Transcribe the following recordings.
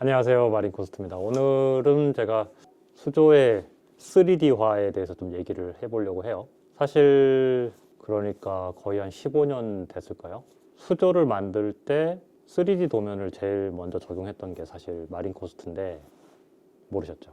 안녕하세요, 마린코스트입니다. 오늘은 제가 수조의 3D화에 대해서 좀 얘기를 해보려고 해요. 사실 그러니까 거의 한 15년 됐을까요? 수조를 만들 때 3D 도면을 제일 먼저 적용했던 게 사실 마린코스트인데 모르셨죠?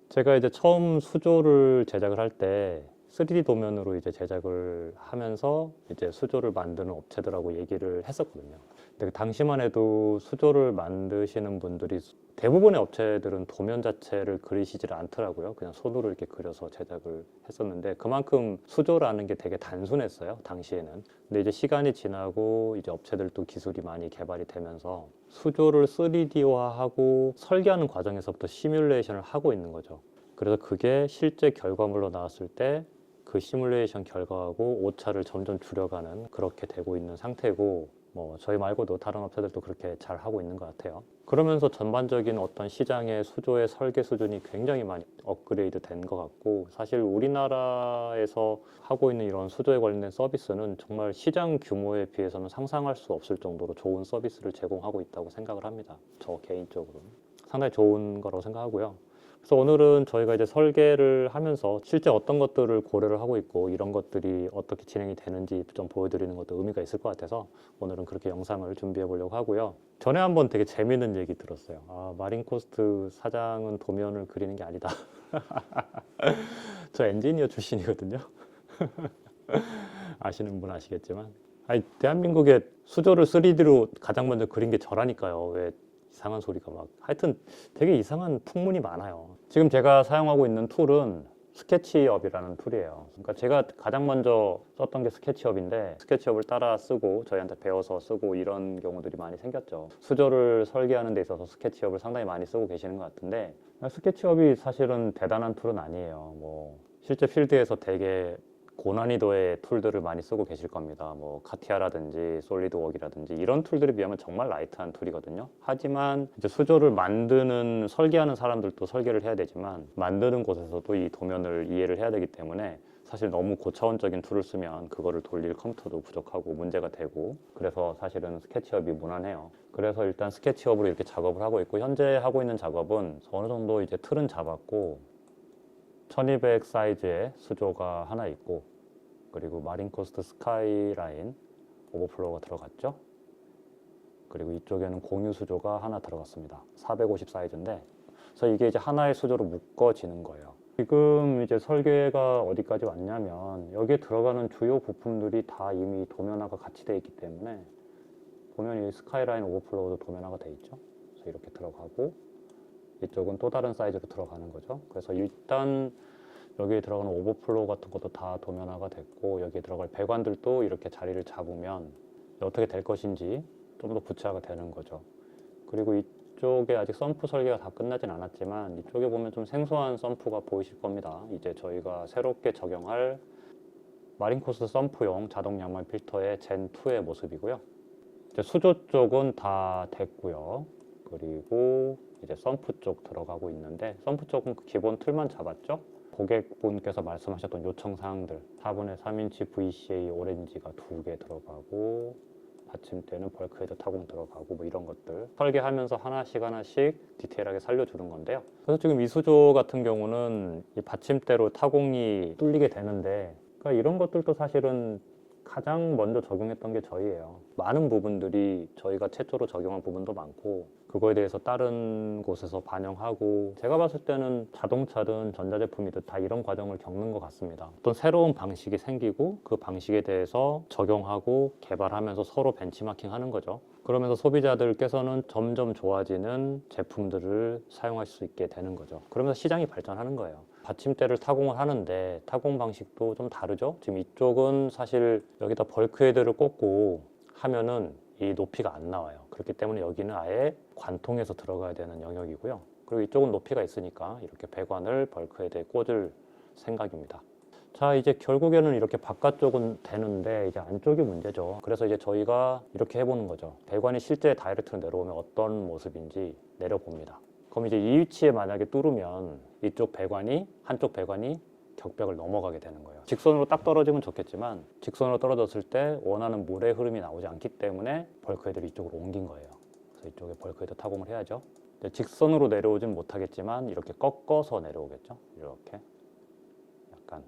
제가 이제 처음 수조를 제작을 할 때 3D 도면으로 이제 제작을 하면서 이제 수조를 만드는 업체들하고 얘기를 했었거든요. 근데 그 당시만 해도 수조를 만드시는 분들이 대부분의 업체들은 도면 자체를 그리시질 않더라고요. 그냥 손으로 이렇게 그려서 제작을 했었는데 그만큼 수조라는 게 되게 단순했어요. 당시에는. 근데 이제 시간이 지나고 이제 업체들도 기술이 많이 개발이 되면서 수조를 3D화하고 설계하는 과정에서부터 시뮬레이션을 하고 있는 거죠. 그래서 그게 실제 결과물로 나왔을 때 그 시뮬레이션 결과하고 오차를 점점 줄여가는 그렇게 되고 있는 상태고 뭐 저희 말고도 다른 업체들도 그렇게 잘 하고 있는 것 같아요. 그러면서 전반적인 어떤 시장의 수조의 설계 수준이 굉장히 많이 업그레이드 된 것 같고 사실 우리나라에서 하고 있는 이런 수조에 관련된 서비스는 정말 시장 규모에 비해서는 상상할 수 없을 정도로 좋은 서비스를 제공하고 있다고 생각을 합니다. 저 개인적으로는 상당히 좋은 거라고 생각하고요. 그래서 오늘은 저희가 이제 설계를 하면서 실제 어떤 것들을 고려를 하고 있고 이런 것들이 어떻게 진행이 되는지 좀 보여드리는 것도 의미가 있을 것 같아서 오늘은 그렇게 영상을 준비해 보려고 하고요. 전에 한번 되게 재밌는 얘기 들었어요. 마린코스트 사장은 도면을 그리는 게 아니다. 저 엔지니어 출신이거든요. 아시는 분 아시겠지만. 아니, 대한민국의 수조를 3D로 가장 먼저 그린 게 저라니까요. 왜 이상한 소리가 막 하여튼 되게 이상한 풍문이 많아요. 지금 제가 사용하고 있는 툴은 스케치업이라는 툴이에요. 그러니까 제가 가장 먼저 썼던 게 스케치업인데 스케치업을 따라 쓰고 저희한테 배워서 쓰고 이런 경우들이 많이 생겼죠. 수조를 설계하는 데 있어서 스케치업을 상당히 많이 쓰고 계시는 것 같은데 스케치업이 사실은 대단한 툴은 아니에요. 뭐 실제 필드에서 되게 고난이도의 툴들을 많이 쓰고 계실 겁니다. 뭐 카티아라든지 솔리드웍이라든지 이런 툴들에 비하면 정말 라이트한 툴이거든요. 하지만 이제 수조를 만드는 설계하는 사람들도 설계를 해야 되지만 만드는 곳에서도 이 도면을 이해를 해야 되기 때문에 사실 너무 고차원적인 툴을 쓰면 그거를 돌릴 컴퓨터도 부족하고 문제가 되고 그래서 사실은 스케치업이 무난해요. 그래서 일단 스케치업으로 이렇게 작업을 하고 있고 현재 하고 있는 작업은 어느 정도 이제 틀은 잡았고 1200 사이즈의 수조가 하나 있고 그리고 마린코스트 스카이라인 오버플로우가 들어갔죠. 그리고 이쪽에는 공유 수조가 하나 들어갔습니다. 450 사이즈인데 그래서 이게 이제 하나의 수조로 묶어지는 거예요. 지금 이제 설계가 어디까지 왔냐면 여기에 들어가는 주요 부품들이 다 이미 도면화가 같이 되어 있기 때문에 보면 이 스카이라인 오버플로우도 도면화가 되어 있죠. 그래서 이렇게 들어가고 이쪽은 또 다른 사이즈로 들어가는 거죠. 그래서 일단 여기에 들어가는 오버플로우 같은 것도 다 도면화가 됐고 여기에 들어갈 배관들도 이렇게 자리를 잡으면 어떻게 될 것인지 좀 더 구체화가 되는 거죠. 그리고 이쪽에 아직 펌프 설계가 다 끝나진 않았지만 이쪽에 보면 좀 생소한 펌프가 보이실 겁니다. 이제 저희가 새롭게 적용할 마린코스트 펌프용 자동 양말 필터의 젠2의 모습이고요. 이제 수조 쪽은 다 됐고요. 그리고 이제 펌프 쪽 들어가고 있는데 펌프 쪽은 기본 틀만 잡았죠. 고객분께서 말씀하셨던 요청 사항들 4분의 3인치 VCA 오렌지가 2개 들어가고 받침대는 벌크헤드 타공 들어가고 뭐 이런 것들 설계하면서 하나씩 디테일하게 살려주는 건데요. 그래서 지금 이 수조 같은 경우는 이 받침대로 타공이 뚫리게 되는데 그러니까 이런 것들도 사실은 가장 먼저 적용했던 게 저희예요. 많은 부분들이 저희가 최초로 적용한 부분도 많고 그거에 대해서 다른 곳에서 반영하고 제가 봤을 때는 자동차든 전자제품이든 다 이런 과정을 겪는 것 같습니다. 어떤 새로운 방식이 생기고 그 방식에 대해서 적용하고 개발하면서 서로 벤치마킹 하는 거죠. 그러면서 소비자들께서는 점점 좋아지는 제품들을 사용할 수 있게 되는 거죠. 그러면서 시장이 발전하는 거예요. 받침대를 타공을 하는데 타공 방식도 좀 다르죠. 지금 이쪽은 사실 여기다 벌크헤드를 꽂고 하면은 이 높이가 안 나와요. 그렇기 때문에 여기는 아예 관통해서 들어가야 되는 영역이고요. 그리고 이쪽은 높이가 있으니까 이렇게 배관을 벌크헤드에 꽂을 생각입니다. 자, 이제 결국에는 이렇게 바깥쪽은 되는데 이제 안쪽이 문제죠. 그래서 이제 저희가 이렇게 해보는 거죠. 배관이 실제 다이렉트로 내려오면 어떤 모습인지 내려봅니다. 그럼 이제 이 위치에 만약에 뚫으면 이쪽 배관이 한쪽 배관이 격벽을 넘어가게 되는 거예요. 직선으로 딱 떨어지면 좋겠지만 직선으로 떨어졌을 때 원하는 물의 흐름이 나오지 않기 때문에 벌크헤드를 이쪽으로 옮긴 거예요. 그래서 그래서 이쪽에 벌크헤드 타공을 해야죠. 직선으로 내려오진 못하겠지만 이렇게 꺾어서 내려오겠죠. 이렇게 약간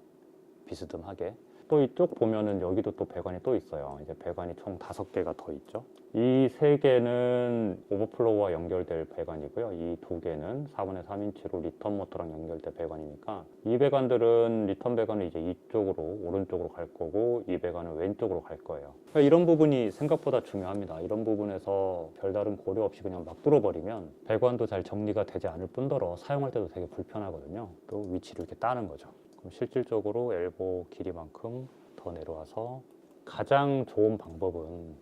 비스듬하게. 또 이쪽 보면은 여기도 또 배관이 또 있어요. 이제 배관이 총 5개가 더 있죠. 이 3개는 오버플로우와 연결될 배관이고요. 이 2개는 4분의 3인치로 리턴 모터랑 연결될 배관이니까 이 배관들은 리턴 배관은 이제 이쪽으로 오른쪽으로 갈 거고 이 배관은 왼쪽으로 갈 거예요. 그러니까 이런 부분이 생각보다 중요합니다. 이런 부분에서 별다른 고려 없이 그냥 막 뚫어버리면 배관도 잘 정리가 되지 않을 뿐더러 사용할 때도 되게 불편하거든요. 또 위치를 이렇게 따는 거죠. 그럼 실질적으로 엘보 길이만큼 더 내려와서 가장 좋은 방법은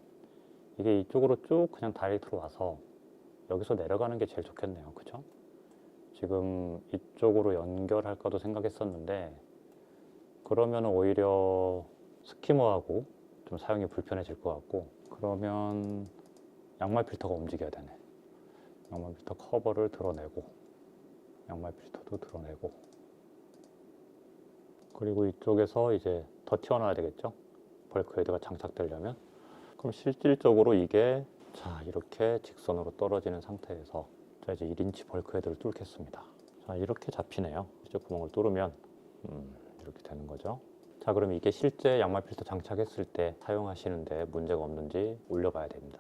이게 이쪽으로 쭉 그냥 다이렉트로 와서 여기서 내려가는 게 제일 좋겠네요. 그죠? 지금 이쪽으로 연결할까도 생각했었는데 그러면 오히려 스키머하고 좀 사용이 불편해질 것 같고 그러면 양말 필터가 움직여야 되네. 양말 필터 커버를 드러내고 양말 필터도 드러내고 그리고 이쪽에서 이제 더 튀어나와야 되겠죠. 벌크헤드가 장착되려면. 그럼 실질적으로 이게 자 이렇게 직선으로 떨어지는 상태에서 자 이제 1인치 벌크헤드를 뚫겠습니다. 자 이렇게 잡히네요. 이쪽 구멍을 뚫으면 이렇게 되는 거죠. 자 그럼 이게 실제 양말 필터 장착했을 때 사용하시는데 문제가 없는지 올려봐야 됩니다.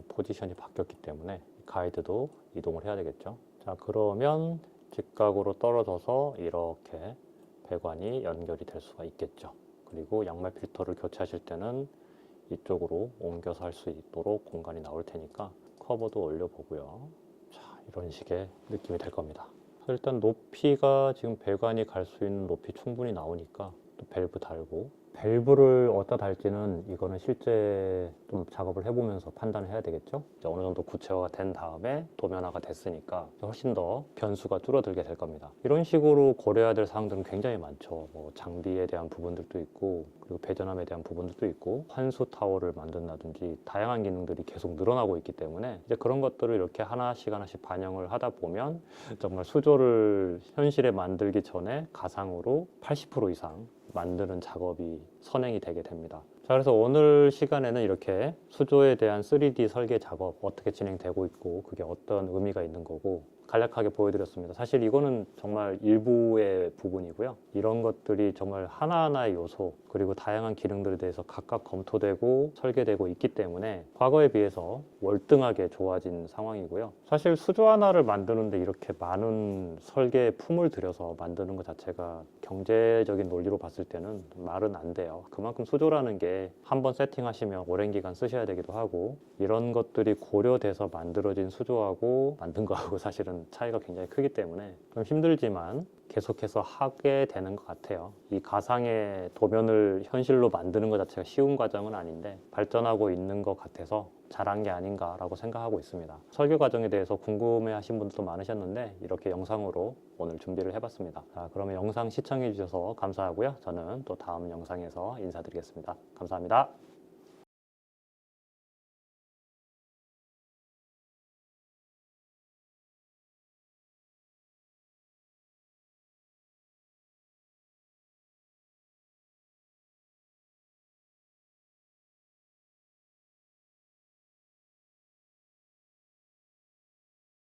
포지션이 바뀌었기 때문에 가이드도 이동을 해야 되겠죠. 자 그러면 직각으로 떨어져서 이렇게 배관이 연결이 될 수가 있겠죠. 그리고 양말 필터를 교체하실 때는 이쪽으로 옮겨서 할 수 있도록 공간이 나올 테니까 커버도 올려보고요. 자, 이런 식의 느낌이 될 겁니다. 일단 높이가 지금 배관이 갈 수 있는 높이 충분히 나오니까 또 밸브 달고 밸브를 어디다 달지는 이거는 실제 좀 작업을 해보면서 판단을 해야 되겠죠. 이제 어느 정도 구체화가 된 다음에 도면화가 됐으니까 훨씬 더 변수가 줄어들게 될 겁니다. 이런 식으로 고려해야 될 사항들은 굉장히 많죠. 뭐 장비에 대한 부분들도 있고 그리고 배전함에 대한 부분들도 있고 환수 타워를 만든다든지 다양한 기능들이 계속 늘어나고 있기 때문에 이제 그런 것들을 이렇게 하나씩 반영을 하다 보면 정말 수조를 현실에 만들기 전에 가상으로 80% 이상 만드는 작업이 선행이 되게 됩니다. 자, 그래서 오늘 시간에는 이렇게 수조에 대한 3D 설계 작업 어떻게 진행되고 있고 그게 어떤 의미가 있는 거고 간략하게 보여드렸습니다. 사실 이거는 정말 일부의 부분이고요. 이런 것들이 정말 하나하나의 요소 그리고 다양한 기능들에 대해서 각각 검토되고 설계되고 있기 때문에 과거에 비해서 월등하게 좋아진 상황이고요. 사실 수조 하나를 만드는데 이렇게 많은 설계에 품을 들여서 만드는 것 자체가 경제적인 논리로 봤을 때는 말은 안 돼요. 그만큼 수조라는 게 한번 세팅하시면 오랜 기간 쓰셔야 되기도 하고 이런 것들이 고려돼서 만들어진 수조하고 만든 거하고 사실은 차이가 굉장히 크기 때문에 좀 힘들지만 계속해서 하게 되는 것 같아요. 이 가상의 도면을 현실로 만드는 것 자체가 쉬운 과정은 아닌데 발전하고 있는 것 같아서 잘한 게 아닌가라고 생각하고 있습니다. 설계 과정에 대해서 궁금해하신 분들도 많으셨는데 이렇게 영상으로 오늘 준비를 해봤습니다. 자, 그러면 영상 시청해 주셔서 감사하고요. 저는 또 다음 영상에서 인사드리겠습니다. 감사합니다.